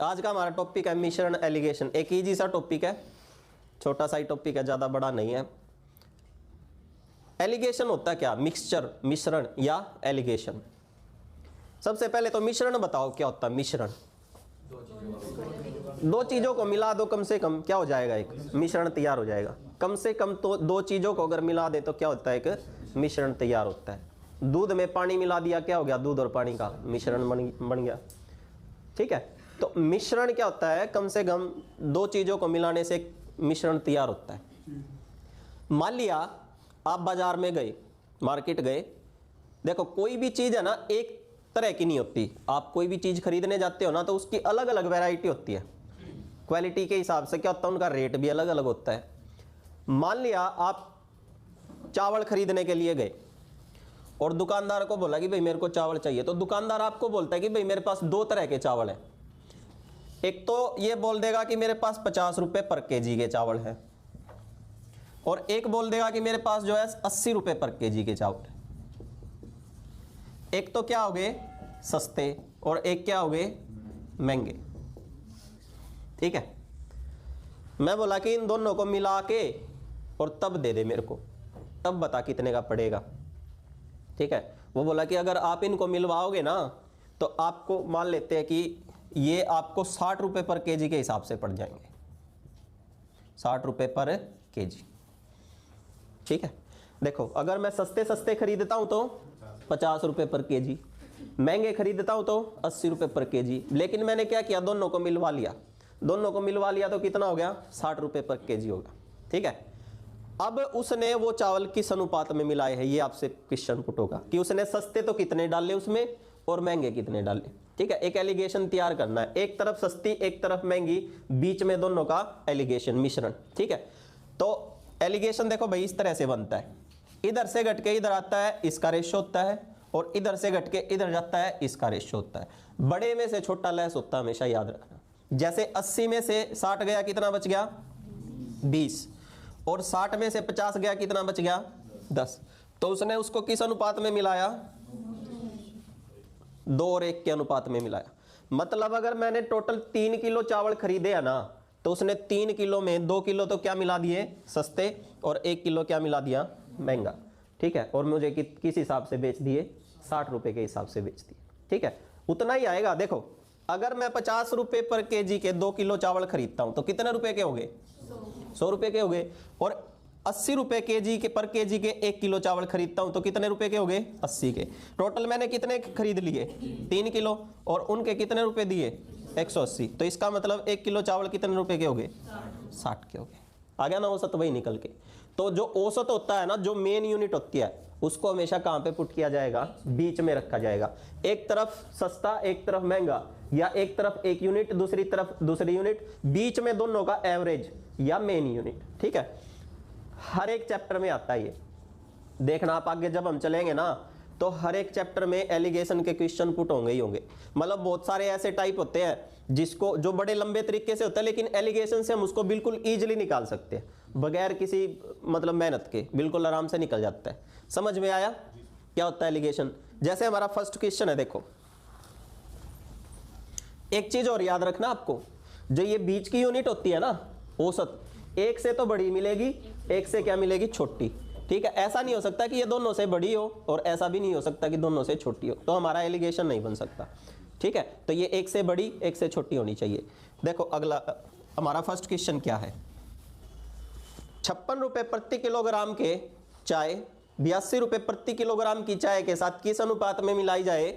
आज का हमारा टॉपिक है मिश्रण एलिगेशन। एक इजी सा टॉपिक है, छोटा सा ही टॉपिक है, ज़्यादा बड़ा नहीं है। एलिगेशन होता क्या? मिक्सचर, मिश्रण या एलिगेशन। सबसे पहले तो मिश्रण बताओ क्या होता है मिश्रण। दो चीज़ों को मिला दो कम से कम, क्या हो जाएगा? एक मिश्रण तैयार हो जाएगा। कम से कम तो दो चीज़ों को अगर मिला दे तो क्या होता है? एक मिश्रण तैयार होता है। दूध में पानी मिला दिया, क्या हो गया? दूध और पानी का मिश्रण बन गया। ठीक है, तो मिश्रण क्या होता है? कम से कम दो चीज़ों को मिलाने से एक मिश्रण तैयार होता है। मान लिया आप बाजार में गए, मार्केट गए, देखो कोई भी चीज़ है ना एक तरह की नहीं होती। आप कोई भी चीज़ खरीदने जाते हो ना तो उसकी अलग अलग वैरायटी होती है। क्वालिटी के हिसाब से क्या होता है, उनका रेट भी अलग अलग होता है। मान लिया आप चावल खरीदने के लिए गए और दुकानदार को बोला कि भाई मेरे को चावल चाहिए, तो दुकानदार आपको बोलता है कि भाई मेरे पास दो तरह के चावल हैं। एक तो ये बोल देगा कि मेरे पास 50 रुपये पर केजी के चावल हैं, और एक बोल देगा कि मेरे पास जो है 80 रुपये पर केजी के चावल है। एक तो क्या हो गए सस्ते और एक क्या हो गए महंगे। ठीक है, मैं बोला कि इन दोनों को मिला के और तब दे दे मेरे को, तब बता कितने का पड़ेगा। ठीक है, वो बोला कि अगर आप इनको मिलवाओगे ना तो आपको मान लेते हैं कि ये आपको 60 रुपये पर केजी के हिसाब से पड़ जाएंगे, 60 रुपये पर केजी। ठीक है, देखो अगर मैं सस्ते सस्ते खरीदता हूं तो 50 रुपये पर केजी, महंगे खरीदता हूं तो 80 रुपये पर केजी। लेकिन मैंने क्या किया, दोनों को मिलवा लिया। दोनों को मिलवा लिया तो कितना हो गया? 60 रुपये पर केजी होगा। ठीक है, अब उसने वो चावल किस अनुपात में मिलाए हैं, ये आपसे क्वेश्चन पुट होगा कि उसने सस्ते तो कितने डाले उसमें और महंगे कितने डाले। ठीक है, एक एलिगेशन तैयार करना है, एक तरफ सस्ती एक तरफ महंगी, बीच में दोनों का एलिगेशन मिश्रण। ठीक है, तो एलिगेशन देखो भाई इस तरह से बनता है, इधर से घट के इधर आता है इसका रेशो होता है, और इधर से घट के इधर जाता है इसका रेशो होता है। बड़े में से छोटा लेस होता है, हमेशा याद रखना। जैसे 80 में से 60 गया, कितना बच गया? 20, और 60 में से 50 गया, कितना बच गया? 10। तो उसने उसको किस अनुपात में मिलाया? 2 और 1 के अनुपात में मिलाया। मतलब अगर मैंने टोटल 3 किलो चावल खरीदे है ना, तो उसने 3 किलो में 2 किलो तो क्या मिला दिए? सस्ते, और 1 किलो क्या मिला दिया? महंगा। ठीक है, और मुझे किस हिसाब से बेच दिए? 60 रुपये के हिसाब से बेच दिए। ठीक है, उतना ही आएगा। देखो अगर मैं 50 रुपये पर केजी के 2 किलो चावल खरीदता हूं तो कितने रुपए के हो गए? 100 रुपये के हो गए। और 80 रुपये केजी के पर केजी के 1 किलो चावल खरीदता हूं तो कितने रुपए के हो गए? 80 के। टोटल मैंने कितने खरीद लिए? 3 किलो, और उनके कितने रुपए दिए? 180। तो इसका मतलब 1 किलो चावल कितने रुपए के हो गए? 60 के हो गए। आ गया ना औसत वही निकल के। तो जो औसत होता है ना, जो मेन यूनिट होती है, उसको हमेशा कहां पे पुट किया जाएगा? बीच में रखा जाएगा। एक तरफ सस्ता एक तरफ महंगा, या एक तरफ एक यूनिट दूसरी तरफ दूसरी यूनिट, बीच में दोनों का एवरेज या मेन यूनिट। ठीक है, हर एक चैप्टर में आता है ये, देखना आप आगे जब हम चलेंगे ना तो हर एक चैप्टर में एलिगेशन के क्वेश्चन पुट होंगे ही होंगे। मतलब बहुत सारे ऐसे टाइप होते हैं जिसको जो बड़े लंबे तरीके से होता है, लेकिन एलिगेशन से हम उसको बिल्कुल इजीली निकाल सकते हैं बगैर किसी मतलब मेहनत के, बिल्कुल आराम से निकल जाता है। समझ में आया क्या होता है एलिगेशन? जैसे हमारा फर्स्ट क्वेश्चन है, देखो एक चीज और याद रखना आपको, जो ये बीच की यूनिट होती है ना औसत, एक से तो बड़ी मिलेगी, एक से क्या मिलेगी? छोटी। ठीक है, ऐसा नहीं हो सकता कि ये दोनों से बड़ी हो और ऐसा भी नहीं हो सकता कि दोनों से छोटी हो, तो हमारा एलिगेशन नहीं बन सकता। ठीक है, तो ये एक से बड़ी एक से छोटी होनी चाहिए। देखो अगला हमारा फर्स्ट क्वेश्चन क्या है? 56 रुपये प्रति किलोग्राम के चाय 82 रुपये प्रति किलोग्राम की चाय के साथ किस अनुपात में मिलाई जाए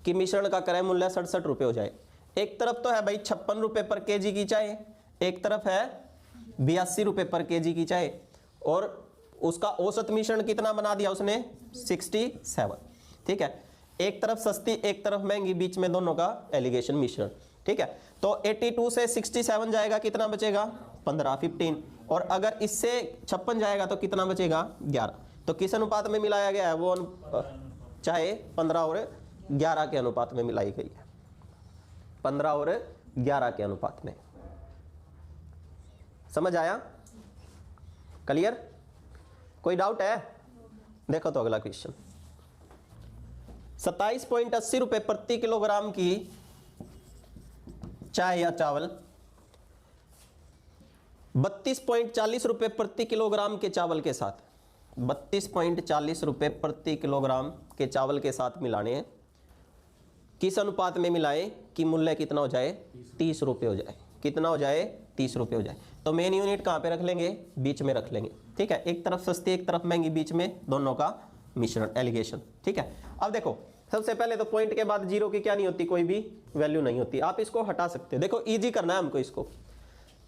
कि मिश्रण का क्रय मूल्य 67 रुपये हो जाए? एक तरफ तो है भाई 56 रुपये पर केजी की चाय, एक तरफ है 82 रुपये पर केजी की चाय, और उसका औसत मिश्रण कितना बना दिया उसने? 67। ठीक है, एक तरफ सस्ती एक तरफ महंगी, बीच में दोनों का एलिगेशन मिश्रण। ठीक है, तो 82 से 67 जाएगा, कितना बचेगा? 15 और अगर इससे 56 जाएगा तो कितना बचेगा? 11। तो किस अनुपात में मिलाया गया है? वो चाहे 15 और 11 के अनुपात में मिलाई गई है, 15 और 11 के अनुपात में। समझ आया? क्लियर? कोई डाउट है? देखो तो अगला क्वेश्चन, 27.80 रुपये प्रति किलोग्राम की चाय या चावल 32.40 रुपए प्रति किलोग्राम के चावल के साथ, 32.40 रुपए प्रति किलोग्राम के चावल के साथ मिलाने हैं। किस अनुपात में मिलाएं कि मूल्य कितना हो जाए, 30 रुपए हो जाए। कितना हो जाए, 30 रुपए हो जाए। तो मेन यूनिट कहाँ पे रख लेंगे, बीच में रख लेंगे। ठीक है, एक तरफ सस्ती एक तरफ महंगी, बीच में दोनों का मिश्रण, एलिगेशन। ठीक है, अब देखो सबसे पहले तो पॉइंट के बाद जीरो की क्या नहीं होती, कोई भी वैल्यू नहीं होती। आप इसको हटा सकते हो। देखो इजी करना है हमको इसको।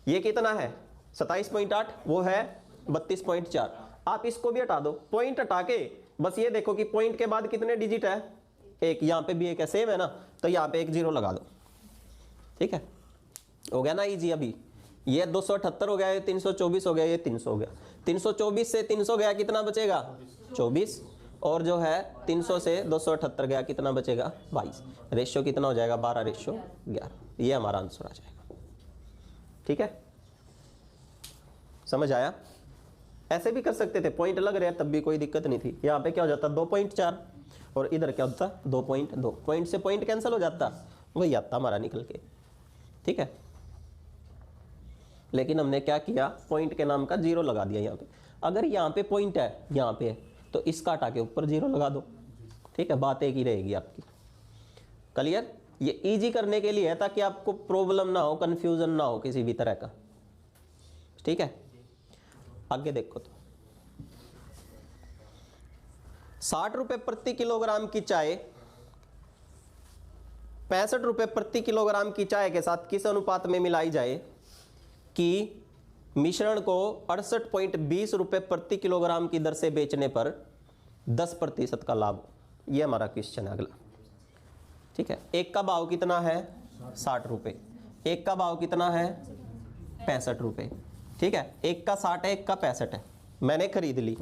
ये कितना है 27.8, वो है 32.4। आप इसको भी हटा दो, पॉइंट हटा के बस ये देखो कि पॉइंट के बाद कितने डिजिट है, एक। यहाँ पे भी एक है, सेम है ना, तो यहाँ पे एक जीरो लगा दो। ठीक है, हो गया ना इजी। अभी ये 278 हो गया, ये 324 हो गया, ये 300 हो गया। 324 से 300 गया, कितना बचेगा 24, और जो है 300 से 278 गया, कितना बचेगा 22। रेशियो कितना हो जाएगा, 12:11। ये हमारा आंसर आ जाएगा। ठीक है, समझ आया। ऐसे भी कर सकते थे, पॉइंट लग रहे हैं तब भी कोई दिक्कत नहीं थी। यहाँ पे क्या हो जाता 2.4 और इधर क्या होता 2.2, पॉइंट से पॉइंट कैंसिल हो जाता, वही आता हमारा निकल के। ठीक है, लेकिन हमने क्या किया, पॉइंट के नाम का जीरो लगा दिया यहाँ पे। अगर यहाँ पे पॉइंट है, यहाँ पे तो इसका हटा के ऊपर जीरो लगा दो। ठीक है, बात एक ही रहेगी आपकी। क्लियर। ये इजी करने के लिए है ताकि आपको प्रॉब्लम ना हो, कंफ्यूजन ना हो किसी भी तरह का। ठीक है, आगे देखो तो 60 रुपए प्रति किलोग्राम की चाय 65 रुपए प्रति किलोग्राम की चाय के साथ किस अनुपात में मिलाई जाए कि मिश्रण को 68.20 रुपए प्रति किलोग्राम की दर से बेचने पर 10% का लाभ। यह हमारा क्वेश्चन है अगला। ठीक है, एक का भाव कितना है 60 रुपए, एक का भाव कितना है 65 रुपए। ठीक है, एक का 60 है, एक का 65 है। मैंने खरीद ली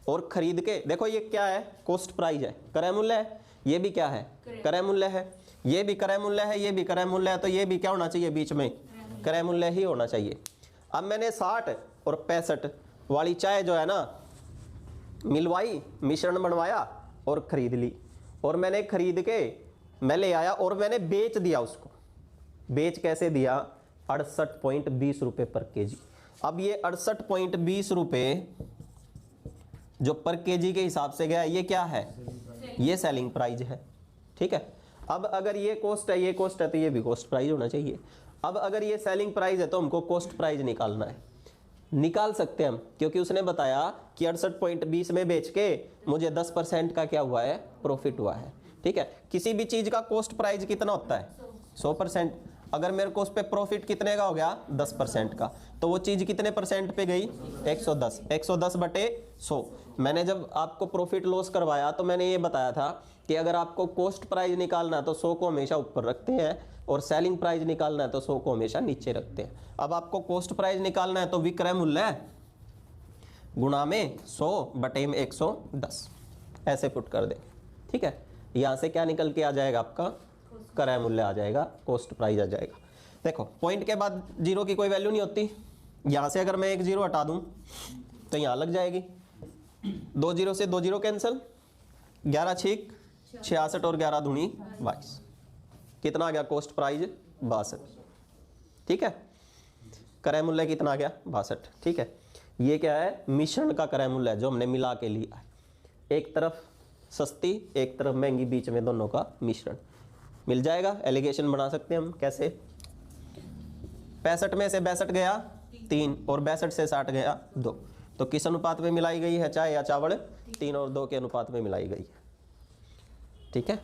और खरीद के देखो ये क्या है, कॉस्ट प्राइस है, क्रय मूल्य है। ये भी क्या है, क्रय मूल्य है। ये भी क्रय मूल्य है, ये भी क्रय मूल्य है। तो ये भी क्या होना चाहिए, बीच में क्रय मूल्य ही होना चाहिए। अब मैंने 60 और 65 वाली चाय जो है ना मिलवाई, मिश्रण बनवाया और खरीद ली। और मैंने खरीद के मैं ले आया और मैंने बेच दिया उसको। बेच कैसे दिया, 68.20 रुपए पर केजी। अब ये 68.20 रुपए जो पर केजी के हिसाब से गया, ये क्या है, ये सेलिंग प्राइस है। ठीक है, अब अगर ये कॉस्ट है, ये कॉस्ट है, तो ये भी कॉस्ट प्राइस होना चाहिए। अब अगर ये सेलिंग प्राइस है तो हमको कॉस्ट प्राइस निकालना है। निकाल सकते हैं हम, क्योंकि उसने बताया कि 68.20 में बेच के मुझे 10% का क्या हुआ है, प्रॉफिट हुआ है। ठीक है, किसी भी चीज का कॉस्ट प्राइस कितना होता है 100%। अगर मेरे को उस पे प्रॉफिट कितने का हो गया 10% का, तो वो चीज कितने परसेंट पे गई 110, 110 बटे 100। मैंने जब आपको प्रॉफिट लॉस करवाया तो मैंने ये बताया था कि अगर आपको कॉस्ट प्राइस निकालना है तो 100 को हमेशा ऊपर रखते हैं और सेलिंग प्राइस निकालना है तो 100 को हमेशा नीचे रखते हैं। अब आपको कॉस्ट प्राइस निकालना है तो विक्रय मूल्य गुणा में 100 बटे में 110 ऐसे पुट कर दें। ठीक है, यहाँ से क्या निकल के आ जाएगा, आपका क्रय मूल्य आ जाएगा, कॉस्ट प्राइस आ जाएगा। देखो पॉइंट के बाद जीरो की कोई वैल्यू नहीं होती। यहाँ से अगर मैं एक जीरो हटा दूँ तो यहाँ लग जाएगी, 2 जीरो से 2 जीरो कैंसिल, 11 छीक 66 और 11 दूनी 22। कितना आ गया कॉस्ट प्राइस 62। ठीक है, क्रय मूल्य कितना आ गया 62। ठीक है, ये क्या है, मिश्रण का क्रय मूल्य जो हमने मिला के लिया है। एक तरफ सस्ती एक तरफ महंगी, बीच में दोनों का मिश्रण मिल जाएगा। एलिगेशन बना सकते हैं हम कैसे, 65 में से 62 गया 3 और 62 से 60 गया 2। तो किस अनुपात में मिलाई गई है चाय या चावल, 3 और 2 के अनुपात में मिलाई गई है। ठीक है,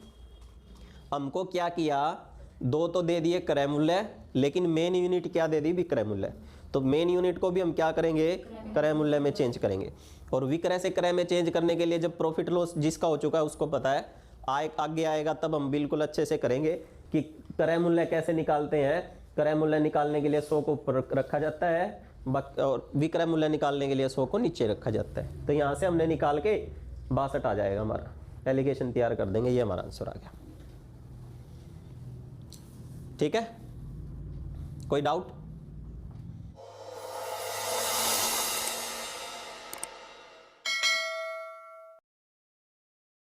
हमको क्या किया, 2 तो दे दिए क्रय मूल्य, लेकिन मेन यूनिट क्या दे दी, विक्रय मूल्य। तो मेन यूनिट को भी हम क्या करेंगे, क्रय मूल्य में चेंज करेंगे। और विक्रय से क्रय में चेंज करने के लिए जब प्रॉफिट लॉस जिसका हो चुका है उसको पता है, आगे आएगा तब हम बिल्कुल अच्छे से करेंगे कि क्रय मूल्य कैसे निकालते हैं। क्रय मूल्य निकालने के लिए 100 को ऊपर रखा जाता है और विक्रय मूल्य निकालने के लिए 100 को नीचे रखा जाता है। तो यहाँ से हमने निकाल के 62 आ जाएगा हमारा, एलिगेशन तैयार कर देंगे, ये हमारा आंसर आ गया। ठीक है, कोई डाउट?